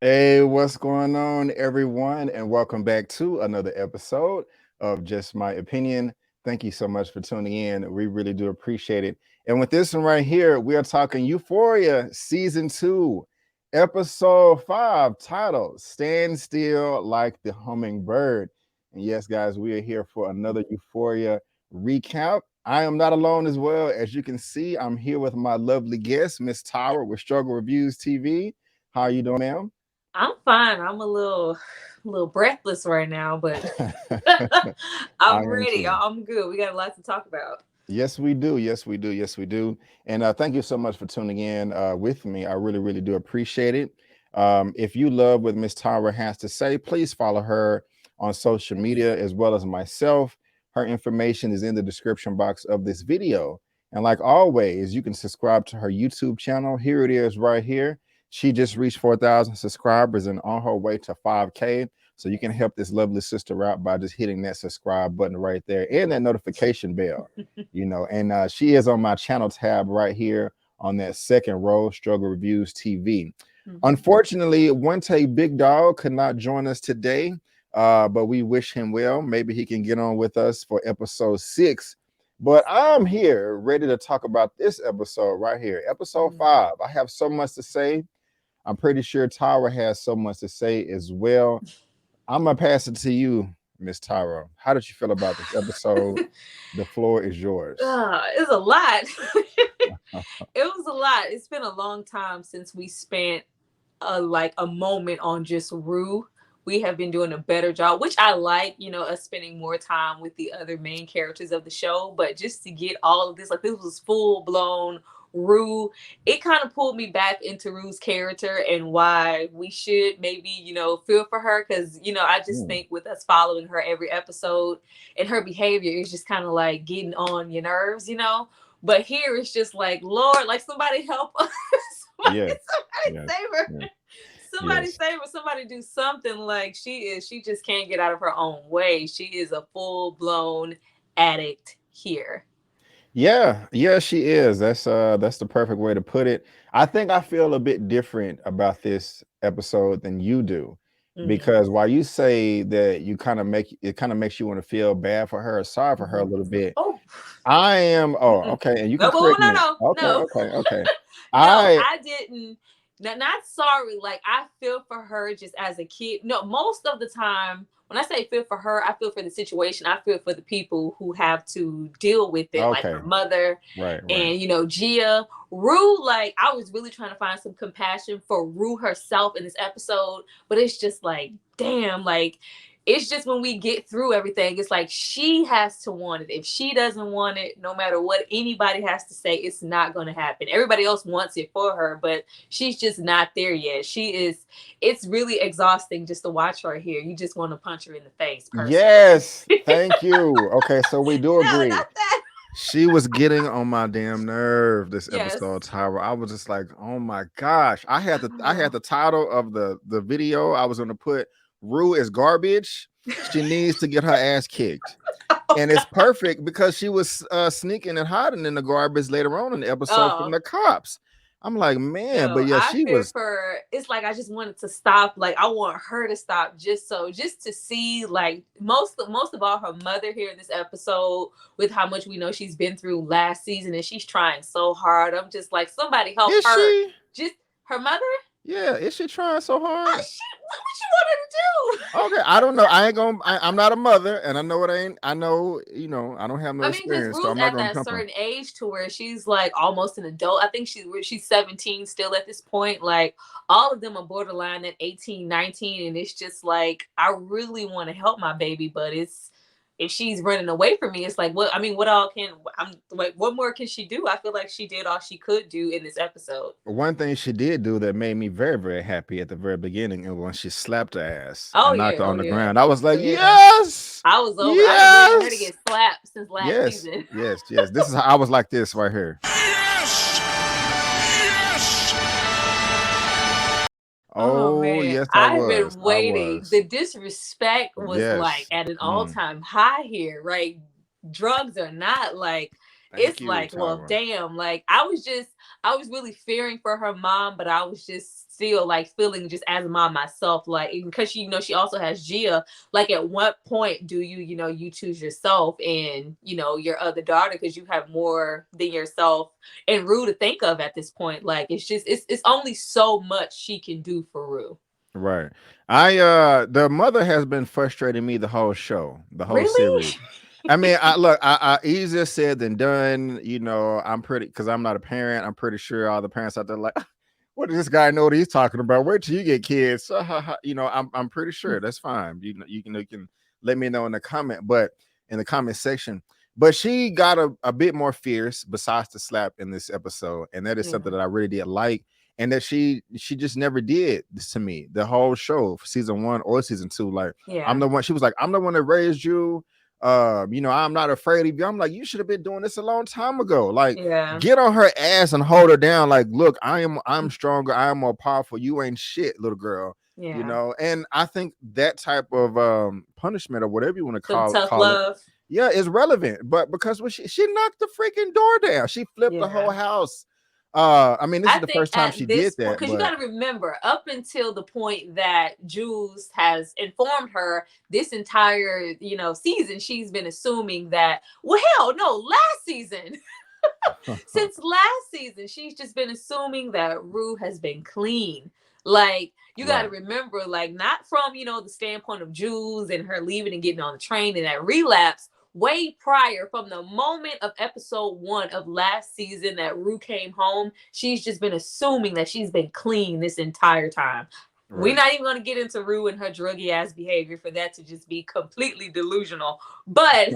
Hey, what's going on, everyone? And welcome back to another episode of Just My Opinion. Thank you so much for tuning in. We really do appreciate it. And with this one right here, we are talking Euphoria Season 2, Episode 5, titled Stand Still Like the Hummingbird. And yes, guys, we are here for another Euphoria recap. I am not alone as well. As you can see, I'm here with my lovely guest, Miss Tyra with Reviewz TV. How are you doing, ma'am? I'm fine. I'm a little breathless right now, but I I'm am ready. too. I'm good. We got a lot to talk about. Yes, we do. Yes, we do. Yes, we do. And thank you so much for tuning in with me. I really, really do appreciate it. If you love what Miss Tyra has to say, please follow her on social media as well as myself. Her information is in the description box of this video. And like always, you can subscribe to her YouTube channel. Here it is right here. She just reached 4,000 subscribers and on her way to 5K. So you can help this lovely sister out by just hitting that subscribe button right there and that notification bell. And she is on my channel tab right here on that second row, Struggle Reviews TV. Mhm. Unfortunately, OneTakeBigDog could not join us today, but we wish him well. Maybe he can get on with us for episode 6. But I'm here ready to talk about this episode right here, episode Mhm. 5. I have so much to say. I'm pretty sure Tyra has so much to say as well. I'm gonna pass it to you, Miss Tyra. How did you feel about this episode? The floor is yours. It's a lot. It was a lot. It's been a long time since we spent a moment on just Rue. We have been doing a better job, which I like, us spending more time with the other main characters of the show. But just to get all of this, like this was full blown Rue, it kind of pulled me back into Rue's character and why we should maybe, feel for her. Cause, I just Mm, think with us following her every episode and her behavior is just kind of like getting on your nerves. But here it's just like, Lord, like somebody help us. yes, somebody yes, save her. yes, Somebody yes. save her. Somebody do something. Like she just can't get out of her own way. She is a full blown addict here. Yeah, yeah, she is. That's the perfect way to put it. I think I feel a bit different about this episode than you do. Mm-hmm. Because while you say that you kind of makes you want to feel bad for her, or sorry for her a Mm-hmm. little bit. Oh, I am, oh, mm-mm. okay, and you can No, correct no, me. no, Okay, no. okay, okay. No, I I didn't. Not sorry. Like I feel for her just as a kid. No, most of the time when I say feel for her, I feel for the situation. I feel for the people who have to deal with it, like okay, her mother right, right. and Gia. Rue, like I was really trying to find some compassion for Rue herself in this episode, but it's just like, damn, like it's just when we get through everything, it's like she has to want it. If she doesn't want it, no matter what anybody has to say, it's not going to happen. Everybody else wants it for her, but she's just not there yet. It's really exhausting just to watch her here. You just want to punch her in the face, personally. Yes, thank you. Okay, so we do No, agree. not that. She was getting on my damn nerve this episode, Yes. Tyra. I was just like, oh my gosh. I had the title of the video. I was gonna put Rue is garbage. She needs to get her ass kicked. Oh, And it's God. perfect because she was sneaking and hiding in the garbage later on in the episode from Oh. the cops. I'm like, man, but No, yeah, I she fear was. for it's like I just wanted to stop. Like I want her to stop just to see like most of all her mother here in this episode with how much we know she's been through last season and she's trying so hard. I'm just like somebody help Is her. she? Just her mother? Yeah, is she trying so hard? What you want her to do? Okay, I don't know. I ain't gonna. I'm not a mother, and I know it ain't. I know, I don't have no I mean, because experience, so Rue's I'm not at gonna that jump her. certain age to where she's like almost an adult. I think she's 17 still at this point. Like all of them are borderline at 18, 19, and it's just like I really want to help my baby, but it's if she's running away from me, it's like what I mean, what all can I'm like what more can she do? I feel like she did all she could do in this episode. One thing she did do that made me very, very happy at the very beginning, and when she slapped her ass Oh and knocked yeah, her oh on the yeah, ground, I was oh like, yeah. yes, I was over. I've been waiting on her to yes, get slapped since last yes, season. yes, yes. This is how I was like this right here. Yes! Yes! Oh Oh man, yes, I I've was. been I waiting. was. The disrespect was like Yes. at an Mm. all-time high here, right? Drugs are not like Thank it's you, like, well, Tyra. damn. Like I was really fearing for her mom, but I was just still like feeling just as a mom myself, like because she, she also has Gia. Like, at what point do you, you choose yourself and your other daughter, because you have more than yourself and Rue to think of at this point. Like, it's just it's only so much she can do for Rue. Right. The mother has been frustrating me the whole show, the whole Really? series. I mean, I look, I easier said than done. I'm pretty because I'm not a parent. I'm pretty sure all the parents out there like, what does this guy know what he's talking about? Wait till you get kids. I'm pretty sure that's fine. You can let me know in the comment, but in the comment section. But she got a bit more fierce besides the slap in this episode, and that is something Yeah. that I really did like, and that she just never did this to me the whole show, season 1 or season 2. Like, I'm Yeah. the one. She was like, I'm the one that raised you. I'm not afraid of you. I'm like, you should have been doing this a long time ago. Like, Yeah. get on her ass and hold her down. Like, look, I'm stronger. I am more powerful. You ain't shit, little girl. Yeah. And I think that type of punishment or whatever you want to Some tough call it, love. yeah, is relevant. But because when she knocked the freaking door down, she flipped the whole Yeah. house. I mean, this I is the think first time she at did this point, that, because you but got to remember, up until the point that Jules has informed her this entire, season, she's been assuming that, well, hell no, last season, since last season, she's just been assuming that Rue has been clean. Like, you got to right, remember, like, not from, the standpoint of Jules and her leaving and getting on the train and that relapse. Way prior, from the moment of episode 1 of last season that Rue came home, she's just been assuming that she's been clean this entire time. We're right. not even going to get into Rue and her druggy ass behavior for that to just be completely delusional. But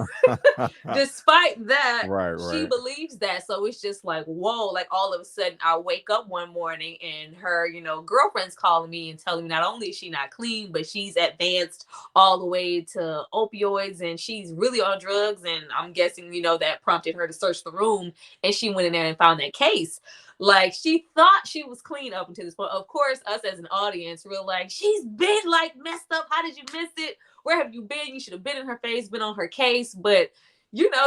despite that, Right, she right, believes that. So it's just like, whoa, like all of a sudden I wake up one morning and her, girlfriend's calling me and telling me not only is she not clean, but she's advanced all the way to opioids and she's really on drugs. And I'm guessing, that prompted her to search the room and she went in there and found that case. Like, she thought she was clean up until this point. Of course, us as an audience, we're like, she's been like messed up. How did you miss it? Where have you been? You should have been in her face, been on her case. But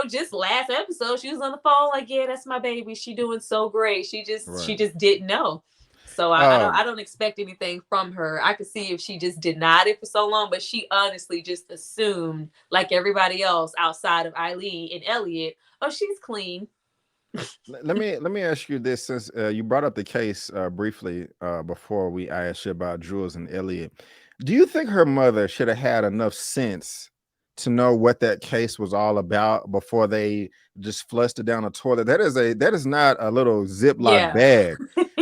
just last episode, she was on the phone like, yeah, that's my baby. She doing so great. She just right. she just didn't know. So I Um, don't expect anything from her. I could see if she just denied it for so long, but she honestly just assumed, like everybody else outside of Eileen and Elliot, oh, she's clean. let me ask you this, since you brought up the case briefly before I asked you about Jules and Elliot. Do you think her mother should have had enough sense to know what that case was all about before they just flushed it down the toilet? That is not a little Ziploc Yeah. bag.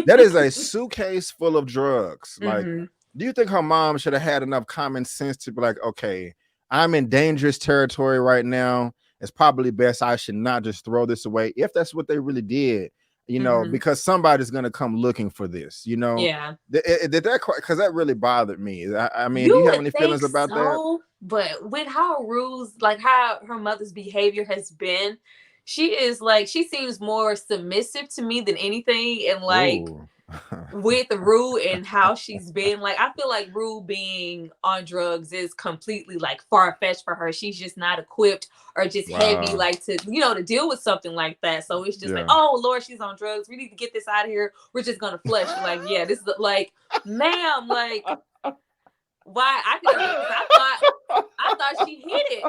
That is a suitcase full of drugs. Like, Mm-hmm. do you think her mom should have had enough common sense to be like, okay, I'm in dangerous territory right now. It's probably best I should not just throw this away if that's what they really did, Mm-hmm. because somebody's gonna come looking for this. Yeah. Did that, because that really bothered me. I mean, do You you have would any think feelings about that? so, but with how Rue's, like how her mother's behavior has been, she seems more submissive to me than anything. And like Ooh. with Rue and how she's been, like I feel like Rue being on drugs is completely like far fetched for her. She's just not equipped or just heavy Wow. like to deal with something like that. So it's just like, Yeah. oh Lord, she's on drugs. We need to get this out of here. We're just gonna flush. Like, yeah, this is like, ma'am, like why I could have, because I thought she hid it,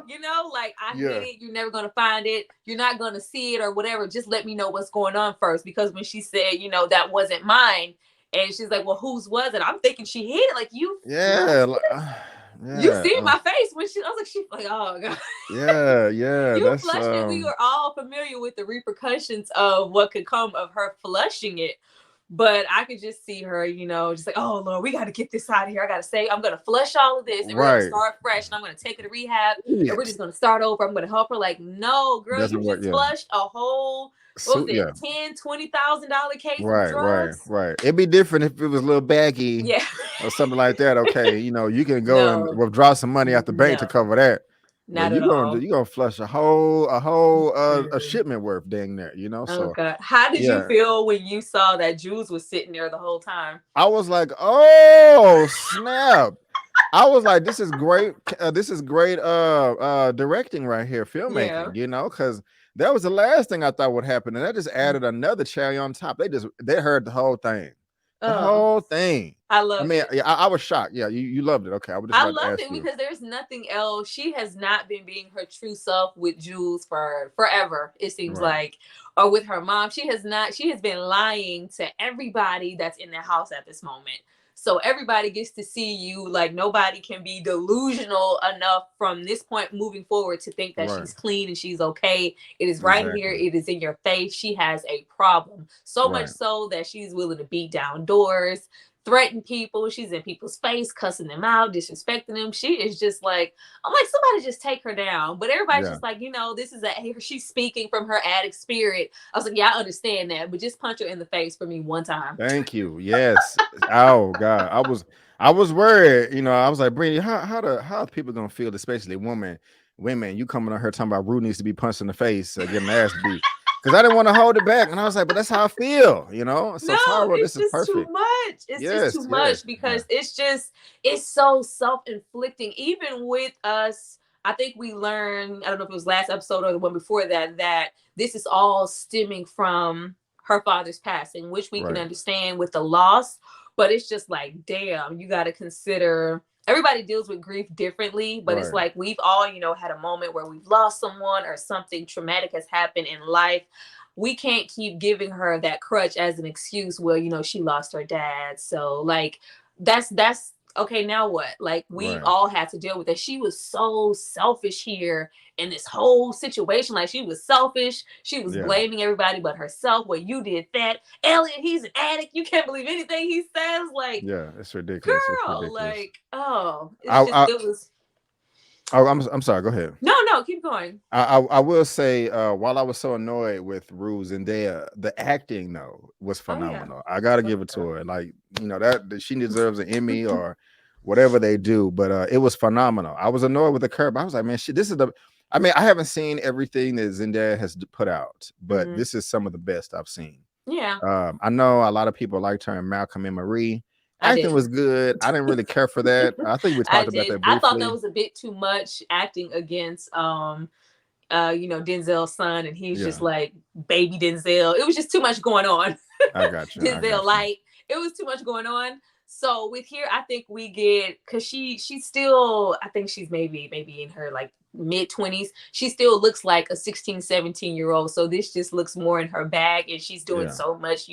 like I hid Yeah. it, you're never gonna find it, you're not gonna see it or whatever. Just let me know what's going on first. Because when she said, that wasn't mine, and she's like, well, whose was it? I'm thinking she hid it, like you Yeah. flushed it. You Yeah. see my face when I was like, she's like, oh god. Yeah. Yeah. You That's flushed it. We were all familiar with the repercussions of what could come of her flushing it. But I could just see her, just like, oh Lord, we got to get this out of here. I got to say, I'm going to flush all of this and we're going to right. start fresh and I'm going to take her to rehab and we're Idiot. just going to start over. I'm going to help her. Like, no, girl, you Doesn't work. just Yeah. flushed a whole, what was So it, yeah. $10,000-$20,000 case of Right, right, drugs? right. It'd be different if it was a little baggy Yeah. or something like that. Okay, you can go and No, withdraw some money out the bank to no, cover that. But not at all. you gonna flush a Mm-mm. shipment worth, dang there. Oh So God. How did you yeah, feel when you saw that Jules was sitting there the whole time? I was like, oh snap. I was like, this is great directing right here, Yeah. filmmaking, because That was the last thing I thought would happen, and that just added another cherry on top. They heard the Oh, whole thing. I I loved mean, it. yeah, I was shocked. Yeah, you loved it. Okay, I was just I about to loved ask it you. because there's nothing else. She has not been being her true self with Jules for forever, it seems Right, like. Or with her mom. She has not, she has been lying to everybody that's in the house at this moment. So everybody gets to see you. Like nobody can be delusional enough from this point moving forward to think that right, she's clean and she's okay. It is right here. exactly, It is in your face. She has a problem. So much right. so that she's willing to beat down doors, threaten people. She's in people's face, cussing them out, disrespecting them. She is just like, I'm like, somebody just take her down. But everybody's Yeah. just like, this is she's speaking from her addict spirit. I was like, yeah, I understand that, but just punch her in the face for me one time. Thank you. Yes. Oh God, I was worried. I was like, Brittany, how are people gonna feel, especially women? You coming on her talking about Rue needs to be punched in the face, getting ass beat. Because I didn't want to hold it back, and I was like, but that's how I feel. So No, Tyra, it's this is just too perfect. much. It's just Yes, too yes, much yeah, because it's so self-inflicting. Even with us, I think we learned, I don't know if it was last episode or the one before that, that this is all stemming from her father's passing, which we can right, understand with the loss. But it's just like, damn, you got to consider everybody deals with grief differently, but it's right, like we've all, had a moment where we've lost someone or something traumatic has happened in life. We can't keep giving her that crutch as an excuse. Well, she lost her dad. So like that's okay, now what? Like we've right. all had to deal with it. She was so selfish here in this whole situation. Like she was selfish. She was Yeah, blaming everybody but herself. Well, you did that. Elliot, he's an addict. You can't believe anything he says. Like, yeah. It's ridiculous. It's girl, ridiculous. like, oh, I, it's just I, it was I'm sorry. Go ahead. no, keep going. I will say, while I was so annoyed with Ruse and Dea, the acting though was Oh yeah. phenomenal. I gotta give it to her. Like, that she deserves an Emmy or whatever they do, but it was phenomenal. I was annoyed with the curb. I was like, man, this is the. I mean, I haven't seen everything that Zendaya has put out, but Mm-hmm. this is some of the best I've seen. Yeah, I know a lot of people liked her and Malcolm and Marie. I Acting didn't. was good. I didn't really care for that. I think we I talked about did. that I thought that briefly. was a bit too much acting against Denzel's son, and he's just Yeah, like baby Denzel. It was just too much going on. I got you. I Denzel got you. light. It was too much going on. So with here, I think we get, because she's still, I think she's maybe in her like mid-20s. She still looks like a 16, 17-year-old. So this just looks more in her bag, and she's doing Yeah, so much,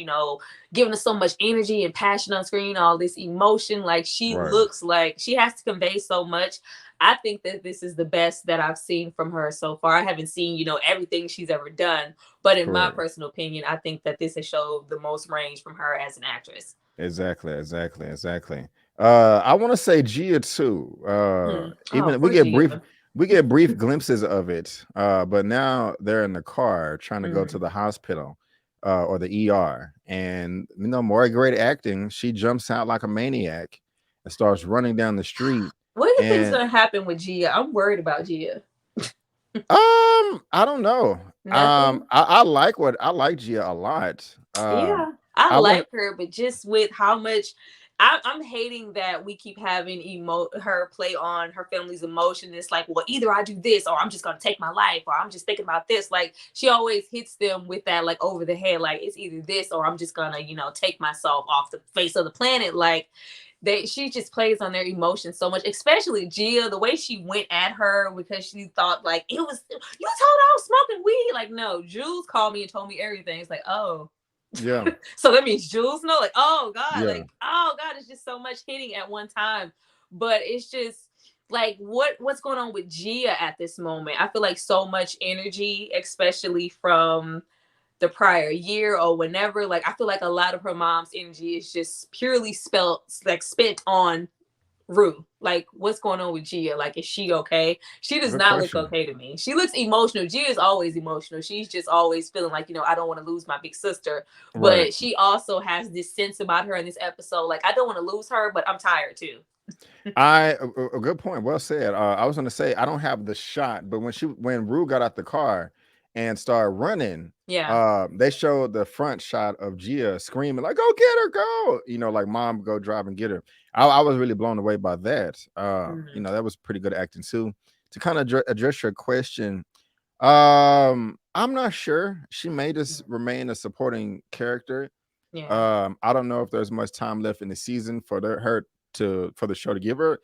giving us so much energy and passion on screen, all this emotion. Like she right. looks like she has to convey so much. I think that this is the best that I've seen from her so far. I haven't seen, everything she's ever done, but in my Correct. personal opinion, I think that this has showed the most range from her as an actress. Exactly, exactly, exactly. I want to say Gia too. Oh, Even poor Gia. we get brief glimpses of it. But now they're in the car trying to go to Mm. the hospital, or the ER, and more great acting. She jumps out like a maniac and starts running down the street. What do you think is And going to happen with Gia? I'm worried about Gia. I don't know. Nothing. I like Gia a lot. Yeah, I I want like her, but just with how much I'm hating that we keep having her play on her family's emotion. It's like, well, either I do this or I'm just gonna take my life, or I'm just thinking about this. Like she always hits them with that, like over the head, like it's either this or I'm just gonna, take myself off the face of the planet. Like she just plays on their emotions so much, especially Gia, the way she went at her because she thought like it was, you told her I was smoking weed. Like, no, Jules called me and told me everything. It's like, oh, yeah, so that means Jules know, like, oh God, yeah. like, oh God, it's just so much hitting at one time. But it's just like what's going on with Gia at this moment? I feel like so much energy, especially from the prior year or whenever. Like I feel like a lot of her mom's energy is just purely spent on Rue. Like, what's going on with Gia? Like, is she okay? She does Good not look question. okay to me. She looks emotional. Gia is always emotional. She's just always feeling like, I don't want to lose my big sister. Right. But she also has this sense about her in this episode. Like, I don't want to lose her, but I'm tired too. A good point. Well said. I was going to say I don't have the shot, but when Rue got out the car and started running, Yeah. they showed the front shot of Gia screaming like, "Go get her, go!" Like mom, go drive and get her. I was really blown away by that. Mhm. That was pretty good acting too. To kind of address your question, um, I'm not sure. She may just remain a supporting character. Yeah. I don't know if there's much time left in the season for her to for the show to give her,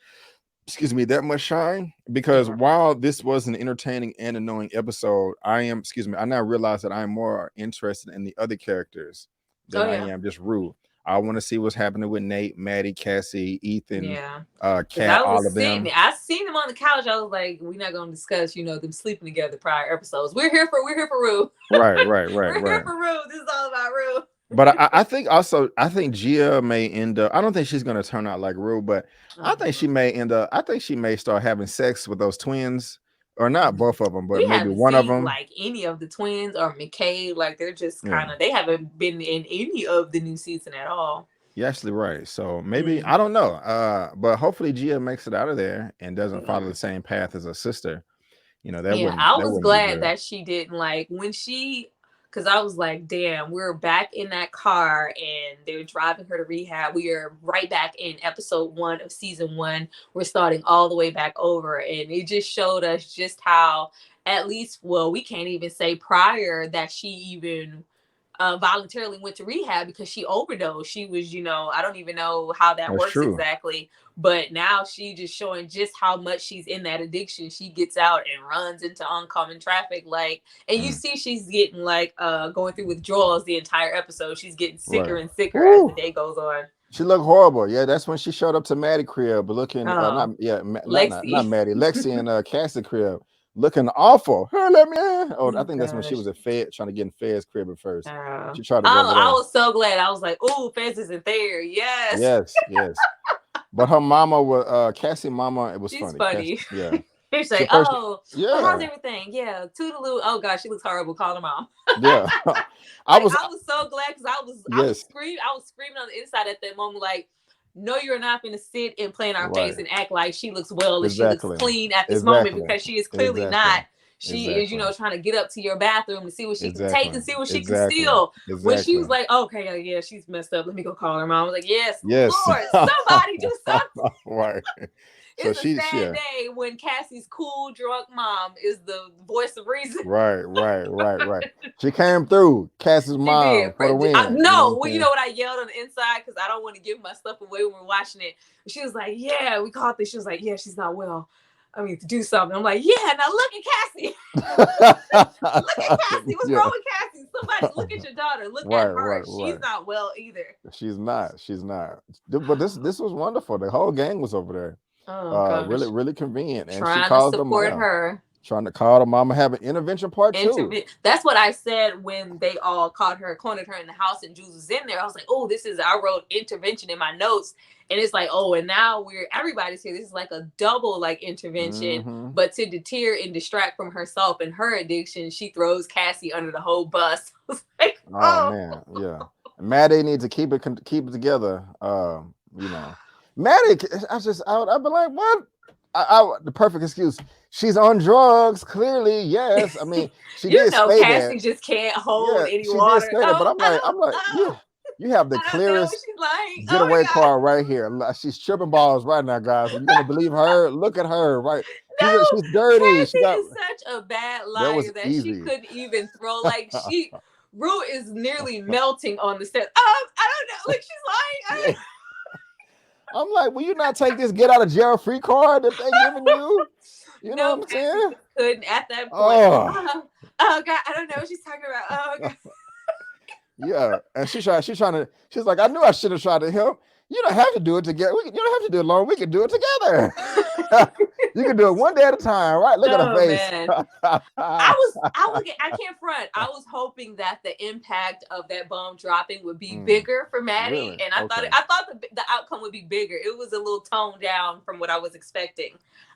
excuse me, that much shine. Because Yeah. while this was an entertaining and annoying episode, I now realize that I'm more interested in the other characters Oh than I yeah. am just Rue. I want to see what's happening with Nate, Maddie, Cassie, Ethan, Yeah. Because Kat, I all was of them. sitting, I seen them on the couch. I was like, we're not gonna discuss, them sleeping together prior episodes. We're here for Rue. Right, right, right, We're here right. for Rue. This is all about Rue. But I think also I think Gia may end up. I don't think she's gonna turn out like Rue, but I think she may end up. I think she may start having sex with those twins, or not both of them, but We maybe haven't one of seen them. like any of the twins or McKay. Like they're just Yeah, they haven't been in any of the new season at all. you're actually right. So maybe Mm. I don't know. But hopefully Gia makes it out of there and doesn't follow Yeah. the same path as her sister. Yeah, I That was wouldn't be glad good. that she didn't like when because I was like, damn, we're back in that car and they're driving her to rehab. We are right back in episode 1 of season 1. We're starting all the way back over. And it just showed us just how, at least, well, we can't even say prior that she even voluntarily went to rehab because she overdosed. She was, I don't even know how that That's works true. exactly, but now she just showing just how much she's in that addiction. She gets out and runs into oncoming traffic, like, and you Mm, see she's getting like going through withdrawals the entire episode. She's getting sicker right. and sicker as the Woo. day goes on. She looked horrible. Yeah, that's when she showed up to Maddie crib looking not Oh, yeah, not Lexi. Maddie, Lexi and Cassie crib looking awful. Her let me in. Oh, I Oh think that's when she gosh. was at Fed trying to get in Fed's crib at first. Oh, She tried to go over I there. was so glad. I was like, "Oh, Fez isn't there." Yes, Yes, yes. But her mama was Cassie mama, it was she's funny. Cassie, funny. yeah. He's She like, first "Oh, well, how's yeah, everything? Yeah, toodaloo." Oh gosh, she looks horrible. Call her mom. yeah. I Like was I was so glad because yes, I was screaming on the inside at that moment, like, no, you're not gonna sit and play in our right. face and act like she looks well and she looks Exactly. clean at this moment Exactly. because she is clearly Exactly. not. She is, Exactly. trying to get up to your bathroom and see what she can take Exactly. and see what she can Exactly. steal. When she Exactly. was like, okay, yeah, she's messed up. Let me go call her mom. I was like, yes, Yes. Lord, somebody do something. Right. So It's a she sad yeah. day when Cassie's cool drunk mom is the voice of reason. Right, right, right, right. She came through. Cass's She mom did. for the win. You know what No, I'm well, you saying? know what I yelled on the inside because I don't want to give my stuff away when we're watching it. She was like, "Yeah, we caught this." She was like, "Yeah, she's not well. I mean, to do something." I'm like, "Yeah, now look at Cassie. Look at Cassie. What's Yeah. wrong with Cassie? Somebody look at your daughter. Look at Right, her. right, She's right. not well either." She's not. She's not. But this was wonderful. The whole gang was over there. Oh Really, gosh, really convenient. And she trying to calls them, support yeah, her. trying to call the mama have an intervention part two. That's what I said when they all cornered her in the house and Jules was in there. I was like, oh, I wrote intervention in my notes. And it's like, oh, and now everybody's here. This is like a double like intervention. Mm-hmm. But to deter and distract from herself and her addiction, she throws Cassie under the whole bus. I was like, Oh oh. man, yeah. Maddie needs to keep it together. Maddie, I've been like, what? The perfect excuse. She's on drugs, clearly. Yes, I mean, she did say that. Cassie just can't hold Yeah, any she did water. say that. But I'm like, Oh, you have the I don't know what clearest she's like. Oh getaway my God. car right here. She's tripping balls right now, guys. Are you gonna believe her? Look at her, right? No, She's dirty. She Cassie got is such a bad that was liar that she easy. couldn't even throw. Like Rue is nearly melting on the set. I don't know. Like she's lying. I'm like, will you not take this get out of jail free card that they giving you? You know what I'm Cassie saying? just couldn't at that point. Oh. Oh God, I don't know what she's talking about. Oh God. Yeah, and she's like, I knew I should have tried to help. You don't have to do it together. You don't have to do it alone. We can do it together. You can do it one day at a time, right? Look at her face. Man. I can't front. I was hoping that the impact of that bomb dropping would be bigger for Maddie, Really? and I thought the outcome would be bigger. It was a little toned down from what I was expecting.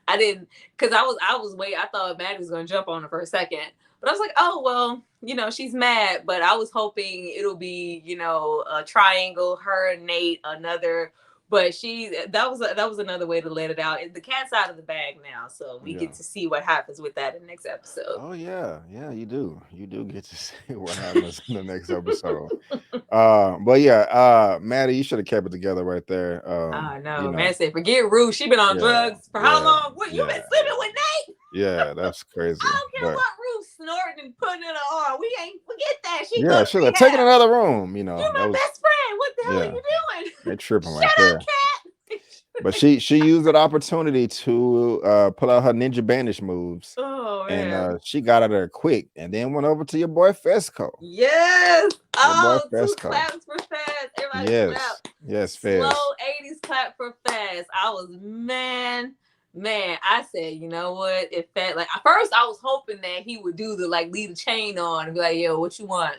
I didn't, because I thought Maddie was going to jump on her for a second, but I was like, oh well, she's mad, but I was hoping it'll be a triangle, her and Nate, another. But that was another way to let it out. The cat's out of the bag now, so we get to see what happens with that in the next episode. Oh yeah, you do get to see what happens in the next episode. But yeah, Maddie, you should have kept it together right there. No, man said forget Rue. She been on drugs for how long? What, you been sleeping with Nate? Yeah, that's crazy. I don't care what Rue snorting and putting in her arm. We ain't forget that. She go Yeah, to she's like, take it in rehab. another room. You know, You're that my was best friend. What the hell are yeah, you they doing? tripping right Shut up, there. cat. But she used that opportunity to pull out her ninja banish moves, Oh and man. she got out of there quick, and then went over to your boy Fesco. Yes. Your boy Oh, two Fesco. claps for Fez. Everybody Yes, clap. yes, Slow Fez. 80s clap for Fez. I was man. I said, you know what? If Fez, like at first I was hoping that he would do the like leave the chain on and be like, yo, what you want?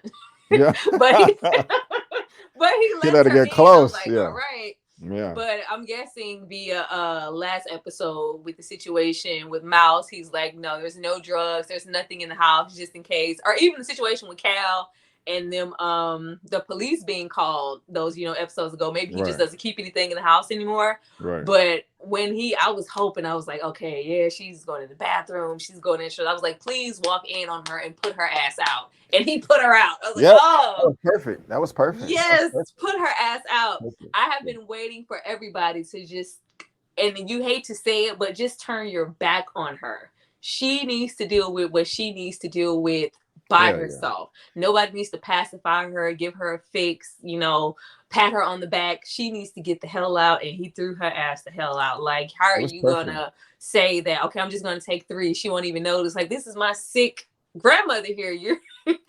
Yeah. but he but he He left let her her get in. I was close. like, all Yeah. right. Yeah. But I'm guessing via last episode with the situation with Mouse, he's like, no, there's no drugs, there's nothing in the house, just in case. Or even the situation with Cal and them the police being called those, episodes ago. Maybe he just Right. doesn't keep anything in the house anymore. Right. But when I was hoping, I was like, okay, yeah, she's going to the bathroom, she's going in. I was like, please walk in on her and put her ass out. And he put her out. I was like, Yep. That oh, was perfect. That was perfect. That was yes, perfect. put her ass out. Perfect. I have been waiting for everybody to just, and you hate to say it, but just turn your back on her. She needs to deal with what she needs to deal with by Hell yeah. herself. Nobody needs to pacify her, give her a fix, pat her on the back. She needs to get the hell out, and he threw her ass the hell out. Like, how It are was you perfect. gonna say that, okay, I'm just gonna take 3? She won't even notice. Like, this is my sick grandmother here.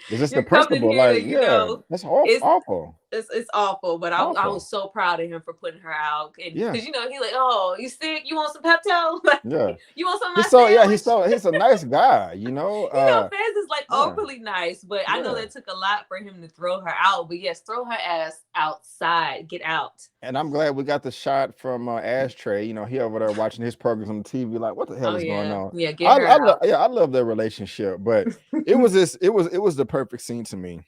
Is this the You're coming in principal? here Like, to, yeah, that's it's awful. it's awful, but I Awful. was so proud of him for putting her out, and Yeah. because he's like, oh, you sick? You want some Pepto? Yeah. You want some of He's my so yeah, sandwich? he's a nice guy, Fez is like Yeah. overly nice, but I know Yeah. that took a lot for him to throw her out. But yes, throw her ass outside. Get out. And I'm glad we got the shot from Ashtray. He over there watching his programs on the TV, like, what the hell Oh is going yeah, on? yeah. Get her out. Yeah, I love their relationship, but it was the perfect scene to me.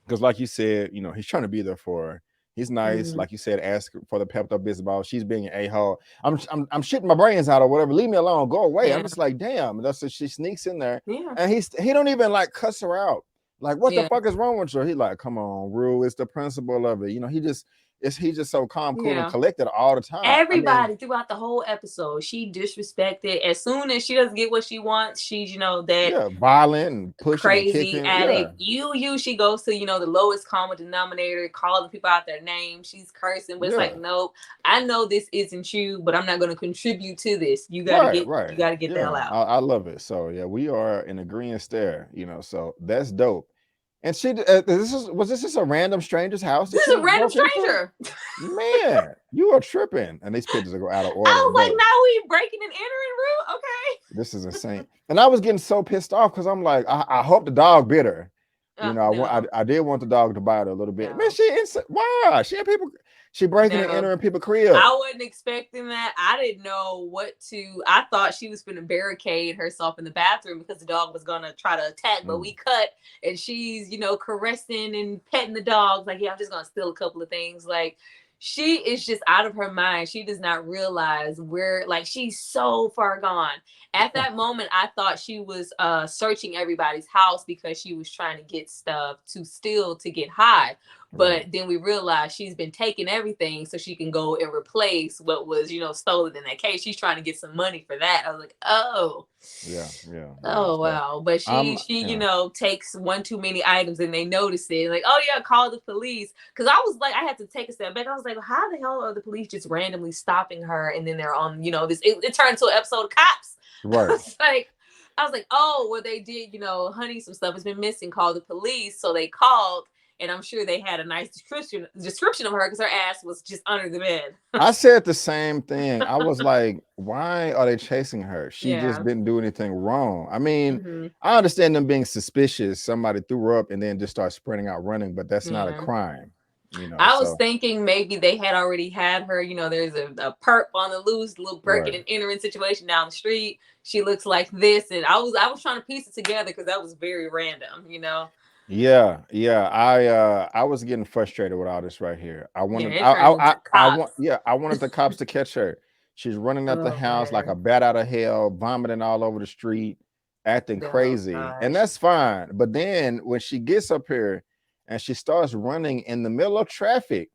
Because like you said, he's trying to be there for her. He's nice, like you said, ask for the Pepto Bismol. She's being an a-hole. I'm shitting my brains out or whatever. Leave me alone. Go away. Yeah. I'm just like, damn. That's so she sneaks in there, Yeah. and he don't even like cuss her out. Like, what the Yeah. fuck is wrong with you? He like, come on, Rue. It's the principle of it. He's just so calm, cool, and Yeah. collected all the time. I mean, Everybody throughout the whole episode, she disrespected. As soon as she doesn't get what she wants, she's that yeah, violent and pushing and crazy kicking. Yeah, addict. She goes to the lowest common denominator, calling people out their names. She's cursing, but it's yeah. like, nope. I know this isn't you, but I'm not going to contribute to this. You got to Right, get right. you got to get the hell Yeah, out. I love it. So yeah, we are in agreement there. So that's dope. And was this just a random stranger's house that This is she a random broke into? stranger. Man, you are tripping. And these pictures go out of I order, was like, but now we breaking and entering room. Okay. this is insane. And I was getting so pissed off because I'm like, I hope the dog bit her. No. I did want the dog to bite her a little bit. No. Man, why? She breaking and entering people crib. I wasn't expecting that. I didn't know what to. I thought she was going to barricade herself in the bathroom because the dog was going to try to attack. But we cut, and she's caressing and petting the dog. Like, yeah, I'm just going to steal a couple of things. Like, she is just out of her mind. She does not realize where, like, she's so far gone. At that moment, I thought she was searching everybody's house because she was trying to get stuff to steal to get high. But then we realized she's been taking everything so she can go and replace what was, stolen in that case. She's trying to get some money for that. I was like, oh. Yeah. Oh, wow. But she takes one too many items and they notice it. Like, oh, yeah, call the police. Because I was like, I had to take a step back. I was like, well, how the hell are the police just randomly stopping her? And then they're on, this. It turned into an episode of Cops. Right. I was like, oh, well, they did, honey, some stuff has been missing. Call the police. So they called. And I'm sure they had a nice description of her because her ass was just under the bed. I said the same thing. I was like, why are they chasing her? She just didn't do anything wrong. I mean, I understand them being suspicious. Somebody threw her up and then just start spreading out running, but that's not a crime. I was thinking maybe they had already had her. There's a perp on the loose, little breaking and entering situation down the street. She looks like this. And I was trying to piece it together because that was very random, Yeah. I was getting frustrated with all this right here. I wanted the cops to catch her. She's running up the house like a bat out of hell, vomiting all over the street, acting crazy. And that's fine. But then when she gets up here and she starts running in the middle of traffic,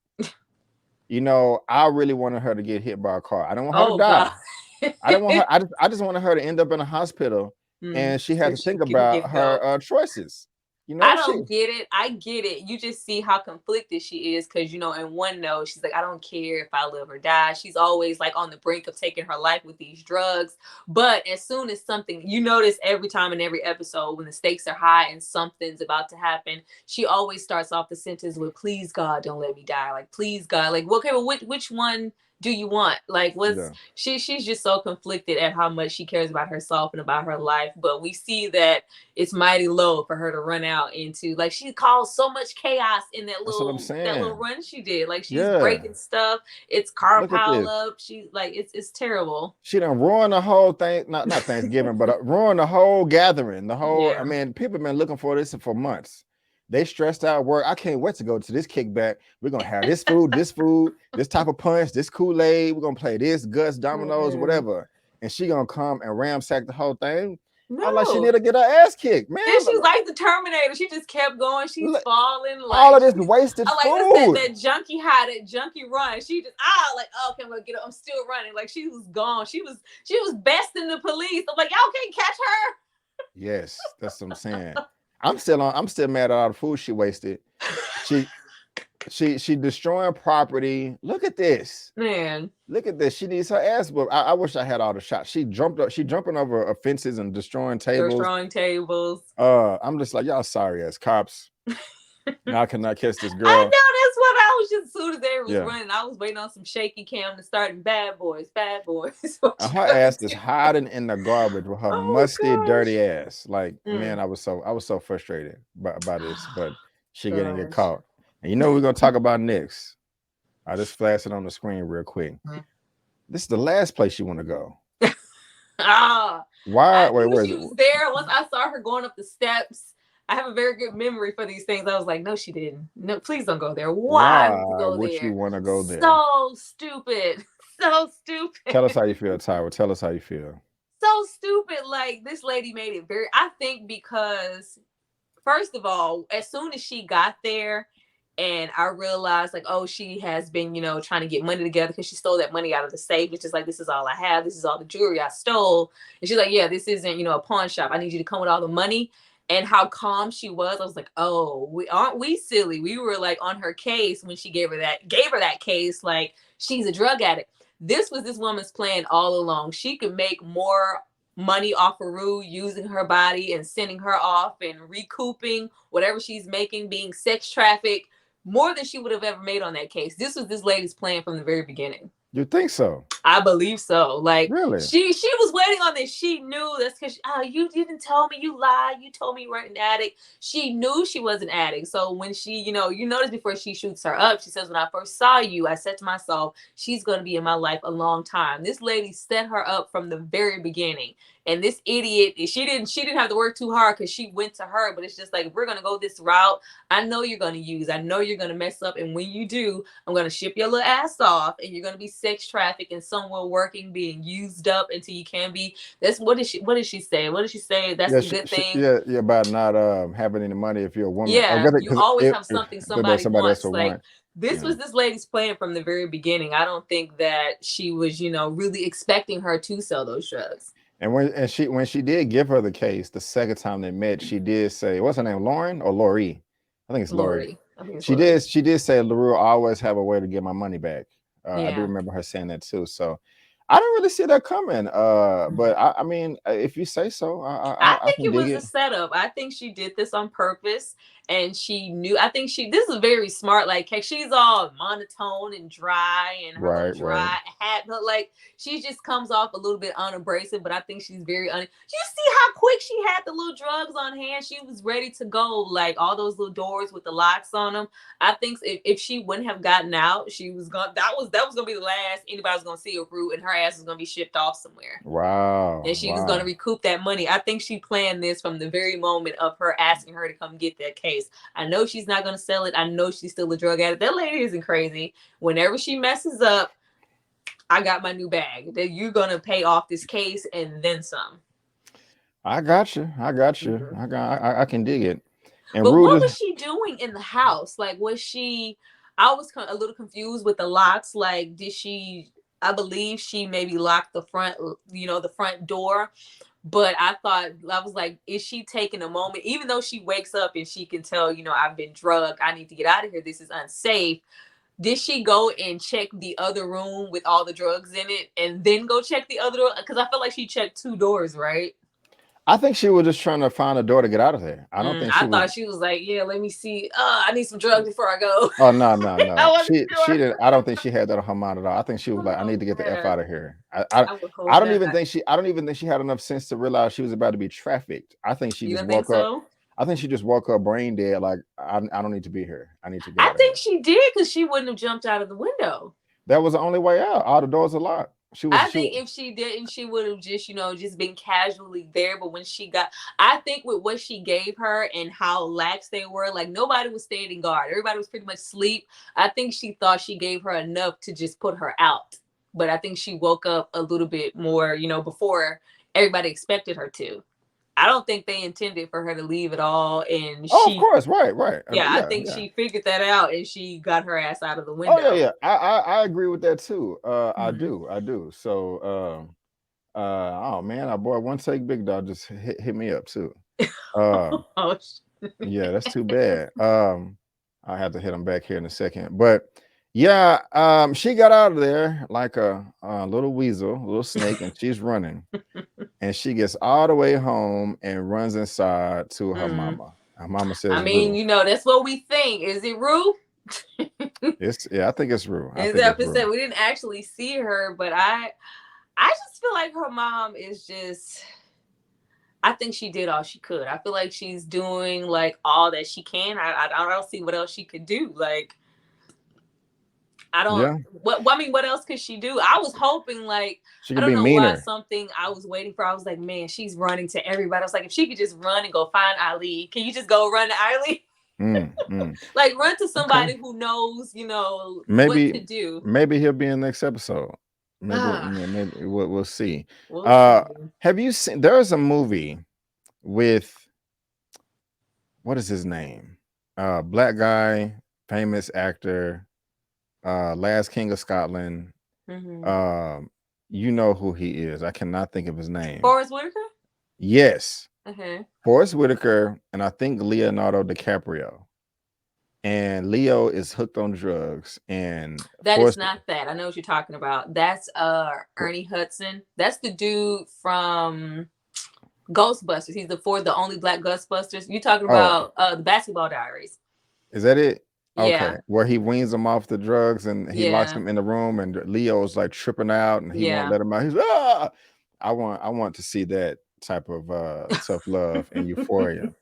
I really wanted her to get hit by a car. I don't want her to die. I don't want her. I just wanted her to end up in a hospital and she had So to she think can about get help. her choices. You I know, she don't get it. I get it. You just see how conflicted she is because, you know, in one note, she's like, I don't care if I live or die. She's always like on the brink of taking her life with these drugs. But as soon as something, you notice every time in every episode when the stakes are high and something's about to happen, she always starts off the sentence with, please, God, don't let me die. Like, please, God. Like, okay, well, which one do you want? Like, what's yeah. she's just so conflicted at how much she cares about herself and about her life. But we see that it's mighty low for her to run out into, like, she caused so much chaos in That's what I'm that little saying. run she did. Like, she's Yeah. breaking stuff. It's car Look at pile this. up. She like it's terrible. She done ruined the whole thing. Not Thanksgiving, but ruined the whole gathering. The whole. I Yeah. mean, people been looking for this for months. They stressed out work. I can't wait to go to this kickback. We're gonna have this food, this type of punch, this Kool-Aid. We're gonna play this Gus Dominoes, Mm-mm. whatever. And she gonna come and ramsack the whole thing. I like she No. need to get her ass kicked, man. Then she's like the Terminator. She just kept going. She's Look, falling. all Like of this she's, wasted I like this that food. that junkie had it, junkie run. She just like, oh, okay, I'm gonna get up. I'm still running. Like she was gone. She was besting the police. I'm like, y'all can't catch her. Yes, that's what I'm saying. I'm still mad at all the food she wasted. She she destroying property. Look at this. Man, Look at this. She needs her ass whooped. I wish I had all the shots. She jumped up. She jumping over fences and destroying they're tables. throwing tables. I'm just like, y'all sorry as cops. Y'all cannot catch this I girl. know that's what I was just as soon as they was Yeah. running. I was waiting on some shaky cam to start in Bad Boys. Bad Boys. Her ass is hiding in the garbage with her Oh musty, gosh. dirty ass. Like, man, Mm. I was so frustrated by this, but she didn't get Gosh. caught. And you know what we're gonna talk about next? I just flash it on the screen real quick. This is the last place you want to go. Why? I Wait, knew where is she it? was there. Once I saw her going up the steps, I have a very good memory for these things. I was like, no, she didn't. No, please don't go there. Why would you Why go would you there? want to go there? So stupid. So Tell us stupid. how you feel, Tyra. Tell us how you feel. So stupid. Like this lady made it very, I think because first of all, as soon as she got there, and I realized, like, oh, she has been, trying to get money together because she stole that money out of the safe. It's just like, this is all I have. This is all the jewelry I stole. And she's like, yeah, this isn't, a pawn shop. I need you to come with all the money. And how calm she was, I was like, oh, aren't we silly? We were like on her case when she gave her that case, like she's a drug addict. This was this woman's plan all along. She could make more money off of Rue using her body and sending her off and recouping whatever she's making, being sex trafficked, more than she would have ever made on that case. This was this lady's plan from the very beginning. You think so? I believe so. Like Really? she was waiting on this. She knew that's because you didn't tell me, you lied. You told me you weren't an addict. She knew she was an addict. So when she, you notice before she shoots her up, she says, when I first saw you, I said to myself, she's going to be in my life a long time. This lady set her up from the very beginning. And this idiot, she didn't have to work too hard because she went to her. But it's just like, if we're going to go this route, I know you're going to use. I know you're going to mess up. And when you do, I'm going to ship your little ass off. And you're going to be sex trafficked and somewhere working, being used up until you can be. That's what did she say? What did she say? That's Yeah, a good thing. yeah, about not having any money if you're a woman. I Yeah, get it you because always have something that somebody somebody else wants. will Like want. this Yeah. was this lady's plan from the very beginning. I don't think that she was, really expecting her to sell those drugs. And when she did give her the case the second time they met, she did say, what's her name, Lauren or Laurie? I think it's Laurie. Laurie. I think it's She Laurie. did say LaRue always have a way to get my money back. I do Yeah. remember her saying that too. So I didn't really see that coming. But I mean, if you say so, I I think can it dig was a it. setup. I think she did this on purpose, and she knew. I think this is very smart. Like she's all monotone and dry, and her little Right, right. dry hat, but like she just comes off a little bit unabrasive. But I think she's very You see how quick she had the little drugs on hand. She was ready to go. Like all those little doors with the locks on them. I think if she wouldn't have gotten out, she was gonna. That was gonna be the last anybody was gonna see a Root, and her ass was gonna be shipped off somewhere. Wow. And she was going to recoup that money. I think she planned this from the very moment of her asking her to come get that case. I know she's not going to sell it. I know she's still a drug addict. That lady isn't crazy. Whenever she messes up, I got my new bag. That you're going to pay off this case and then some. I got you. Mm-hmm. I can dig it. And But Rue what just was she doing in the house? Like, was she? I was a little confused with the locks. Like, did she I believe she maybe locked the front, the front door. But I thought, I was like, is she taking a moment, even though she wakes up and she can tell, I've been drugged, I need to get out of here, this is unsafe. Did she go and check the other room with all the drugs in it and then go check the other door? Because I feel like she checked 2 doors, right? I think she was just trying to find a door to get out of there. I don't think she I was. thought she was like, yeah, let me see. I need some drugs before I go. Oh no, no, I no. wasn't She sure. didn't. I don't think she had that on her mind at all. I think she was like, I Oh need to get the F man, out of here. I I would I hope don't not. even think she. I don't even think she had enough sense to realize she was about to be trafficked. I think she You just don't think woke up. so? I think she just woke up brain dead. Like I don't need to be here. I need to get I out of think here. she did because she wouldn't have jumped out of the window. That was the only way out. All the doors are locked. She was. I She think was. if she didn't, she would have just been casually there. But when she got, I think with what she gave her and how lax they were, like nobody was standing guard. Everybody was pretty much asleep. I think she thought she gave her enough to just put her out. But I think she woke up a little bit more, before everybody expected her to. I don't think they intended for her to leave at all. And Oh, of she, course, right, right. yeah, I Yeah, think yeah. she figured that out and she got her ass out of the Oh yeah, window. yeah. I agree with that too. I Mhm. do, I do. So, oh man, our boy One Take Big Dog just hit me up too. Um, Oh, yeah, that's too bad. I have to hit him back here in a second, but yeah, she got out of there like a little weasel, a little snake, and she's running, and she gets all the way home and runs inside to her mm. mama. Her mama I says, mean, "Rue." that's what we think. Is it Rue? It's yeah, I think it's Rue. I Is think that it's Rue. percent? We didn't actually see her, but I just feel like her mom is just. I think she did all she could. I feel like she's doing like all that she can. I don't see what else she could do. Like I don't. Yeah, What I mean, what else could she do? I was hoping like she I could don't be know why meaner. something I was waiting for. I was like, man, she's running to everybody. I was like, if she could just run and go find Ali, can you just go run to Ali? Mm. Like run to Okay. somebody who knows, what Maybe to do. maybe he'll be in the next episode. Maybe Ah, maybe we'll see. we'll Uh, see. have you seen? There's a movie with what is his name? Black guy, famous actor, last king of Scotland. Mm-hmm. Um, you know who he is. I cannot think of his name. Forrest Whitaker. Yes, Okay. Forrest Whitaker, and I think Leonardo DiCaprio. And Leo is hooked on drugs, and That is Forrest. not that. I know what you're talking about. That's Ernie Hudson. That's the dude from Ghostbusters. He's the only black Ghostbusters. You talking Oh, about the Basketball Diaries? is that it? Okay, Yeah, where he weans them off the drugs and he locks yeah, them in the room, and Leo's like tripping out, and he won't yeah. let him out. He's ah. I want to see that type of tough love and euphoria.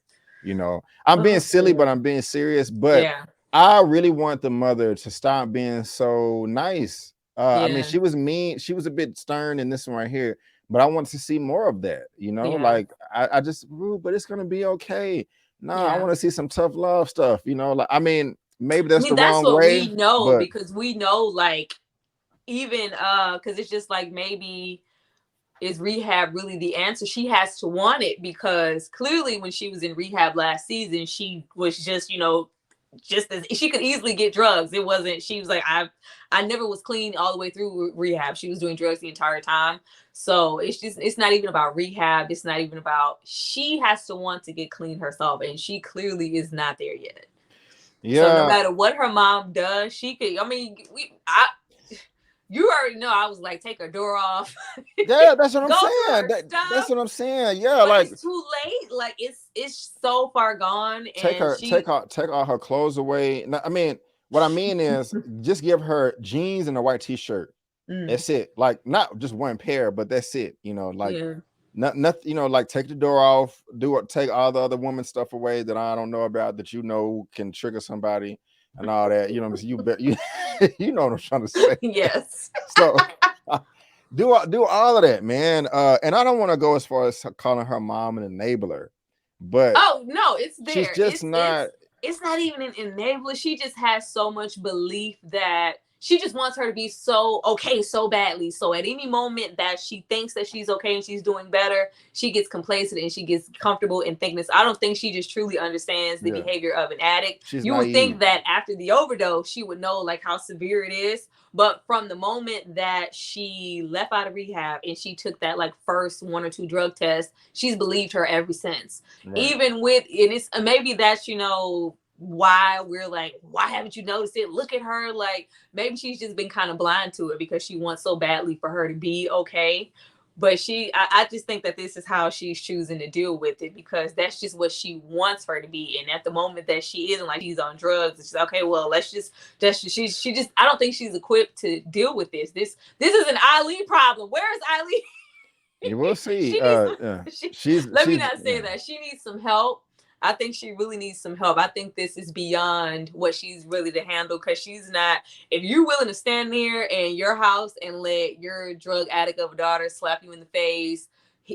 I'm being Oh, silly, but I'm being serious. But yeah, I really want the mother to stop being so nice. I mean, yeah, she was mean. She was a bit stern in this one right here, but I want to see more of that. yeah, Like I just, "Ooh, but it's gonna be okay." Nah, I yeah. want to see some tough love stuff. Like I mean, maybe I that's mean, the that's wrong what way, we know but because we know, like, even because it's just like maybe is rehab really the answer? She has to want it because clearly when she was in rehab last season, she was just, just as she could easily get drugs. It wasn't, she was like, I never was clean all the way through rehab. She was doing drugs the entire time. So it's not even about rehab. It's not even about, she has to want to get clean herself. And she clearly is not there yet. So no yeah, matter what her mom does, she could, I mean, you already know I was like, take her door off, yeah, that's what I'm go through saying. her That's stuff, what I'm saying. Yeah, but like it's too late. Like it's so far gone, take and her, she. take all her clothes away. No, I mean, what I mean is just give her jeans and a white t-shirt. Mm, That's it. Like not just one pair, but that's it. Like yeah, nothing. Like take the door off. Take all the other woman stuff away that I don't know about that can trigger somebody and all that. You bet you you know what I'm trying to say. yes. So do all of that, man. And I don't want to go as far as calling her mom an enabler, but Oh no, it's she's there. just It's not. it's not even an enabler. She just has so much belief that she just wants her to be so okay so badly. So at any moment that she thinks that she's okay and she's doing better, she gets complacent and she gets comfortable in thinking this. I don't think she just truly understands the behavior of an addict. She's You would naive. think that after the overdose, she would know like how severe it is. But from the moment that she left out of rehab and she took that like first 1 or 2 drug tests, she's believed her ever since. Right. Even with, and it's maybe that's, why we're like, why haven't you noticed it? Look at her. Like, maybe she's just been kind of blind to it because she wants so badly for her to be okay. But I just think that this is how she's choosing to deal with it, because that's just what she wants her to be. And at the moment that she isn't, like she's on drugs, it's okay, well, she just, I don't think she's equipped to deal with this. This is an Eileen problem. Where's Eileen? You will see. Let me not say that. She needs some help. I think she really needs some help. I think this is beyond what she's really to handle, because she's not. If you're willing to stand there in your house and let your drug addict of a daughter slap you in the face,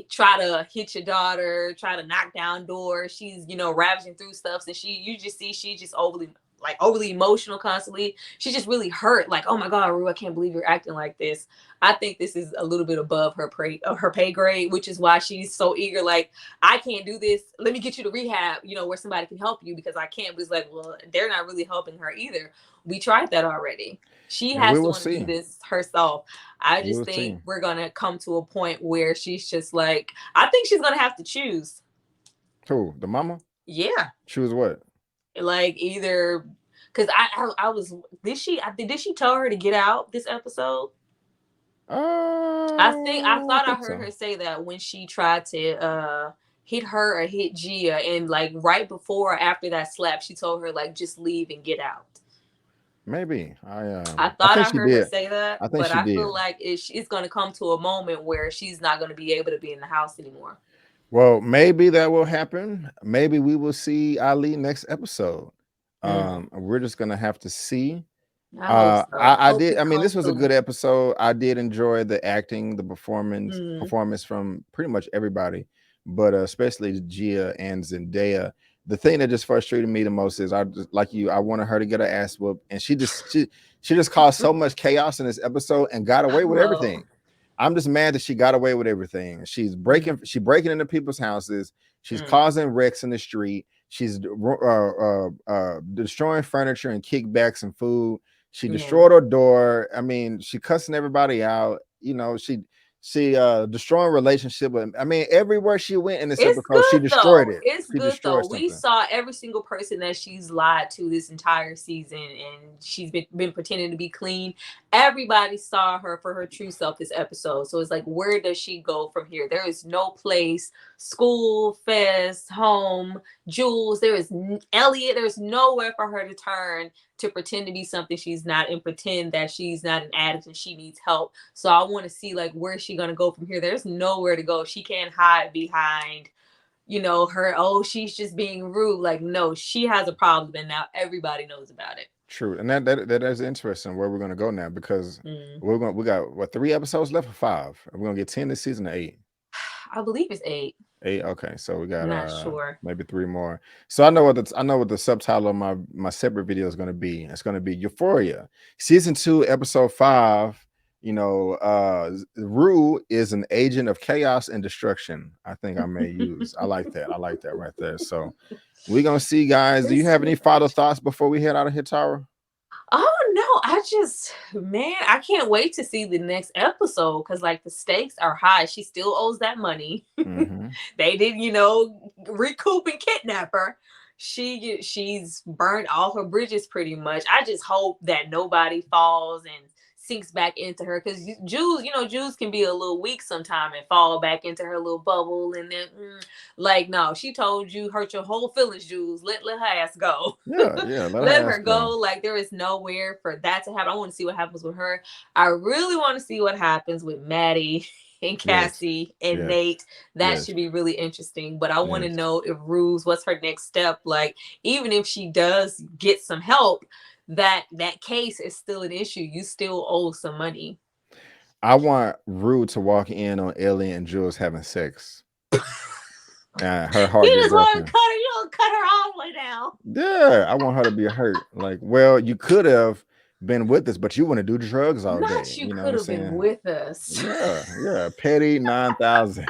try to hit your daughter, try to knock down doors, she's ravaging through stuff, and you just see she just overly emotional constantly. She's just really hurt. Like, oh my God, Rue, I can't believe you're acting like this. I think this is a little bit above her pay grade, which is why she's so eager. Like, I can't do this. Let me get you to rehab, where somebody can help you, because I can't. But it's like, well, they're not really helping her either. We tried that already. She has to want to do this herself. I just think we're going to come to a point where she's just like, I think she's going to have to choose. Who? The mama? Yeah. Choose what? Like, either, because I was, did she tell her to get out this episode? I thought I heard her say that when she tried to hit her or hit Gia, and like right before or after that slap, she told her like, just leave and get out. Maybe I thought I heard her say that, but I feel like it's going to come to a moment where she's not going to be able to be in the house anymore. Well, maybe that will happen. Maybe we will see Ali next episode. We're just gonna have to see. I did. I mean, this was a good episode. I did enjoy the acting, the performance from pretty much everybody, but especially Gia and Zendaya. The thing that just frustrated me the most is I wanted her to get her ass whooped, and she just caused so much chaos in this episode and got away with everything. I'm just mad that she got away with everything. She's breaking into people's houses. She's causing wrecks in the street. She's destroying furniture and kickbacks and food. She destroyed her door. I mean, she cussing everybody out. She destroying relationship with, I mean, everywhere she went in this episode, she destroyed it. It's good though. We saw every single person that she's lied to this entire season, and she's been pretending to be clean. Everybody saw her for her true self this episode. So it's like, where does she go from here? There is no place, school, Fez, home, Jules. There is Elliot. There's nowhere for her to turn to pretend to be something she's not, and pretend that she's not an addict and she needs help. So I want to see like, where is she gonna go from here? There's nowhere to go. She can't hide behind her, oh, she's just being rude. Like, no, she has a problem, and now everybody knows about it. True. And that is interesting where we're gonna go now, because we got what, 3 episodes left, or 5? We're gonna get 10 this season, or 8? I believe it's 8. 8. Okay, so we got not sure, maybe 3 more. So I know what the subtitle of my separate video is going to be. It's going to be Euphoria season 2, episode 5. Rue is an agent of chaos and destruction. I think I may use. I like that right there. So we're gonna see, guys. Do you have any final thoughts before we head out of here, Tara? Oh no, I can't wait to see the next episode, because like the stakes are high. She still owes that money. They did, recoup and kidnap her. She's burned all her bridges pretty much. I just hope that nobody falls and sinks back into her, because Jules can be a little weak sometime and fall back into her little bubble, and then no, she told you, hurt your whole feelings, Jules. Let her ass go. Yeah, let her go. Like, there is nowhere for that to happen. I want to see what happens with her. I really want to see what happens with Maddie and Cassie and Nate. That should be really interesting. But I want to know if Rue's, what's her next step? Like, even if she does get some help, that case is still an issue. You still owe some money. I want Rue to walk in on Ellie and Jules having sex. Her heart. You just want to cut her. You don't cut her all the way down. Yeah, I want her to be hurt. Like, well, you could have, been with us, but you want to do drugs all day. Not you You know what could I'm have been saying? with us. Yeah, yeah. Petty 9,000.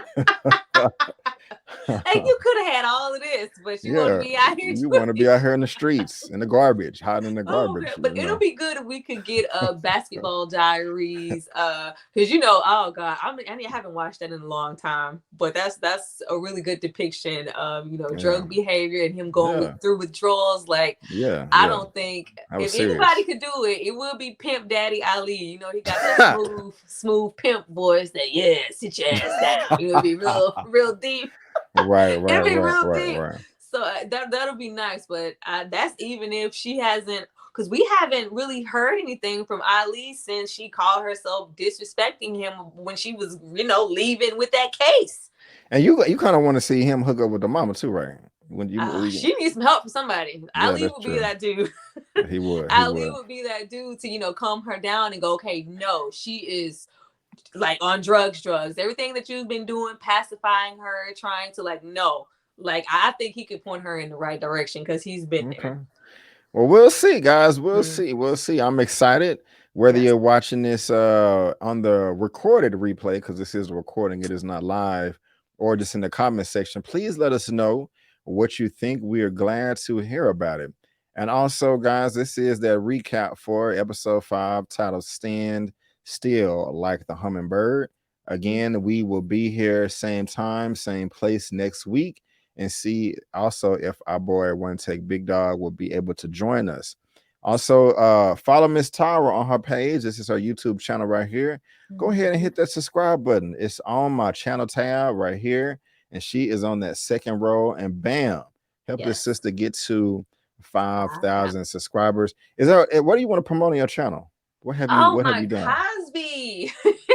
And you could have had all of this, but you want to Yeah, be out here you doing want to be this. out here in the streets, in the garbage, hiding in the Oh, garbage, but you it'll know. be good if we could get basketball diaries. Because oh god, I haven't watched that in a long time. But that's a really good depiction of Yeah, drug behavior and him going yeah, through withdrawals. Like yeah, I yeah. don't think I was if anybody serious. could do it, it will be Pimp Daddy Ali. He got that smooth pimp voice. That sit your ass down. It'll be real deep. Right, It'll right, be right, real right, deep. right. So that'll be nice, but that's even if she hasn't, because we haven't really heard anything from Ali since she called herself disrespecting him when she was, leaving with that case. And you kind of want to see him hook up with the mama too, right? When She needs some help from somebody. yeah, Ali that's would be true. that dude. He would, he Ali would. would be that dude to, calm her down and go, okay, no, she is like on drugs. Everything that you've been doing, pacifying her, trying to no. Like I think he could point her in the right direction because he's been Okay. there. Well, we'll see, guys. We'll Mm. see. We'll see. I'm excited. Whether Yes. you're watching this on the recorded replay, because this is a recording, it is not live, or just in the comment section, please let us know what you think. We are glad to hear about it. And also, guys, this is that recap for episode 5, titled Stand Still Like the Hummingbird. Again, we will be here same time, same place next week, and see also if our boy One Take Big Dog will be able to join us. Also, follow Miss Tyra on her page. This is her YouTube channel right here. Go ahead and hit that subscribe button. It's on my channel tab right here, and she is on that second row. And bam, help this Yes. sister get to 5,000 subscribers. Is there? What do you want to promote on your channel? What have you? Oh What have my you done? Cosby.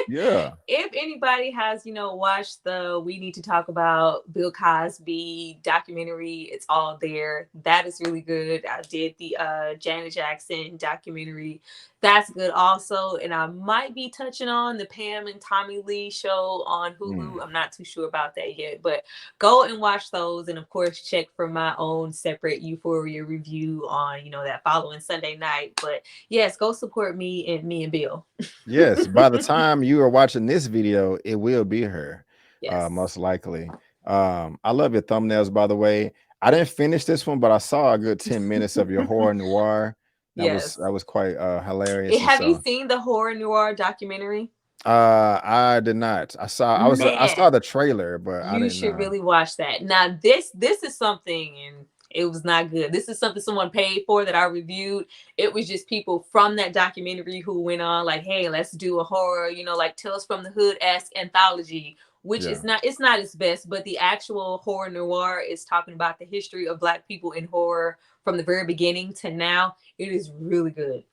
Yeah. If anybody has, watched the We Need to Talk About Bill Cosby documentary, it's all there. That is really good. I did the Janet Jackson documentary. That's good also. And I might be touching on the Pam and Tommy Lee show on Hulu. I'm not too sure about that yet, but go and watch those. And of course, check for my own separate Euphoria review on, that following Sunday night. But yes, go support me and Bill. Yes, by the time you are watching this video, it will be her, Yes. most likely. I love your thumbnails, by the way. I didn't finish this one, but I saw a good 10 minutes of your horror noir. Yes. That was quite hilarious. And Have you so seen the horror noir documentary? I did not. I Man, saw the trailer, but I you didn't should really watch that. Now, this is something, and it was not good. This is something someone paid for that I reviewed. It was just people from that documentary who went on like, "Hey, let's do a horror, like Tales from the Hood-esque anthology." Which yeah. is not, it's not its best, but the actual horror noir is talking about the history of Black people in horror from the very beginning to now. It is really good.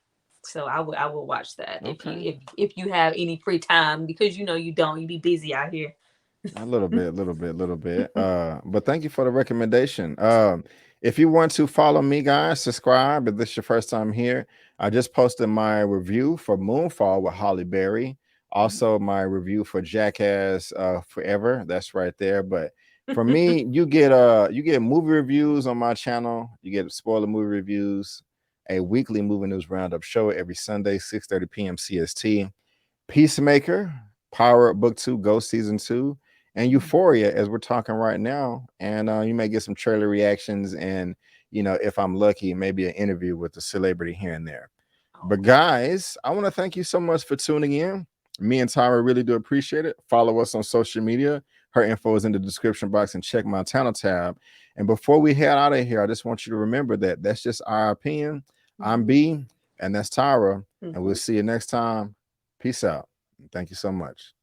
So I will watch that Okay. if you have any free time, because you be busy out here. A little bit, little bit, little bit. But thank you for the recommendation. If you want to follow me, guys, subscribe. If this is your first time here, I just posted my review for Moonfall with Holly Berry. Also, my review for Jackass Forever. That's right there. But for me, you get movie reviews on my channel. You get spoiler movie reviews, a weekly movie news roundup show every Sunday, 6:30 p.m. CST. Peacemaker, Power Up Book 2, Ghost Season 2, and Euphoria as we're talking right now. And you may get some trailer reactions and, if I'm lucky, maybe an interview with a celebrity here and there. But guys, I want to thank you so much for tuning in. Me and Tyra really do appreciate it. Follow us on social media. Her info is in the description box, and check my channel tab. And before we head out of here, I just want you to remember that that's just our opinion. I'm B, and that's Tyra. And we'll see you next time. Peace out. Thank you so much.